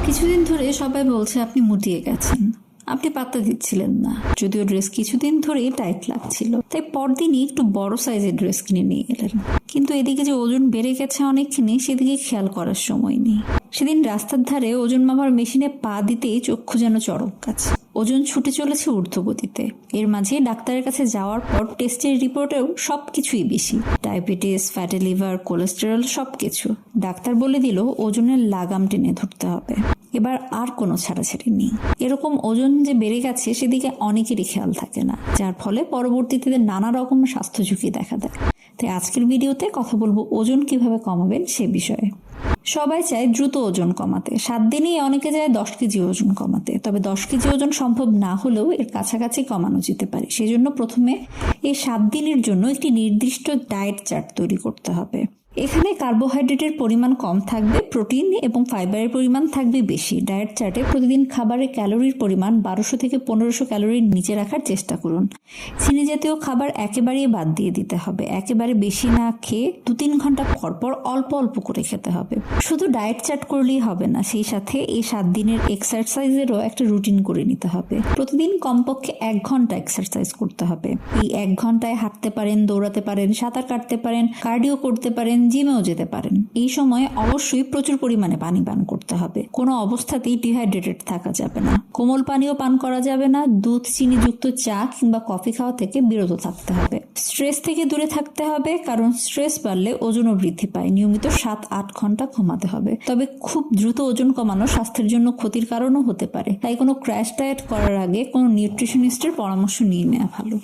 কিছুদিন ধরে সবাই বলছে আপনি মুটিয়ে গেছেন, আপনি পাত্তা দিচ্ছিলেন না। যদিও ড্রেস কিছুদিন ধরেই টাইট লাগছিল, তাই পরদিনই একটু বড় সাইজের ড্রেস কিনে নিয়ে গেলেন। কিন্তু এদিকে যে ওজন বেড়ে গেছে অনেকখানি, সেদিকে খেয়াল করার সময় নেই। সেদিন রাস্তার ধারে ওজন মাপার মেশিনে পা দিতেই চক্ষু যেন চড়ক গাছ। ওজন ছুটে চলেছে ঊর্ধ্বগতিতে। এর মাঝে ডাক্তারের কাছে যাওয়ার পর টেস্টের রিপোর্টেও সবকিছুই বেশি, ডায়াবেটিস, ফ্যাটি লিভার, কোলেস্টেরল সবকিছু। ডাক্তার বলে দিল ওজনের লাগাম টেনে ধরতে হবে, এবার আর কোনো ছাড়াছাড়ি নেই। এরকম ওজন যে বেড়ে গেছে সেদিকে অনেকেরই খেয়াল থাকে না, যার ফলে পরবর্তীতে নানা রকম স্বাস্থ্য ঝুঁকি দেখা দেয়। তাই আজকের ভিডিওতে কথা বলবো ওজন কিভাবে কমাবেন সে বিষয়ে। সবাই চায় দ্রুত ওজন কমাতে, 7 দিনেই অনেকে চায় 10 কেজি ওজন কমাতে। তবে 10 কেজি ওজন সম্ভব না হলেও এর কাছাকাছি কমানো যেতে পারে। সেজন্য প্রথমে এই 7 দিনের জন্য একটি নির্দিষ্ট ডায়েট চার্ট তৈরি করতে হবে। এখানে কার্বোহাইড্রেটের পরিমাণ কম থাকবে, প্রোটিন এবং ফাইবারের পরিমাণ থাকবে বেশি। ডায়েট চার্টে প্রতিদিন খাবারের ক্যালোরির পরিমাণ 1200 থেকে 1500 ক্যালোরির নিচে রাখার চেষ্টা করুন। চিনি জাতীয় খাবার একেবারেই বাদ দিয়ে দিতে হবে। একেবারে বেশি না খেয়ে 2-3 ঘন্টা পর পর অল্প অল্প করে খেতে হবে। শুধু ডায়েট চার্ট করলেই হবে না, সেই সাথে এই 7 দিনের এক্সারসাইজেরও একটা রুটিন করে নিতে হবে। প্রতিদিন কমপক্ষে 1 ঘন্টা এক্সারসাইজ করতে হবে। এই 1 ঘন্টায় হাঁটতে পারেন, দৌড়াতে পারেন, সাঁতার কাটতে পারেন, কার্ডিও করতে পারেন, জিমেও যেতে পারেন। এই সময় অবশ্যই প্রচুর পরিমাণে পানি পান করতে হবে। কোনো অবস্থাতেই ডিহাইড্রেটেড থাকা যাবে না। কোমল পানীয় পান করা যাবে না। দুধ, চিনিযুক্ত চা কিংবা কফি খাওয়া থেকে বিরত থাকতে হবে। স্ট্রেস থেকে দূরে থাকতে হবে, কারণ স্ট্রেস বাড়লে ওজনও বৃদ্ধি পায়। নিয়মিত 7-8 ঘন্টা ঘুমাতে হবে। তবে খুব দ্রুত ওজন কমানো স্বাস্থ্যের জন্য ক্ষতির কারণও হতে পারে, তাই কোনো ক্র্যাশ ডায়েট করার আগে কোনো নিউট্রিশনিস্টের পরামর্শ নিয়ে নেওয়া ভালো।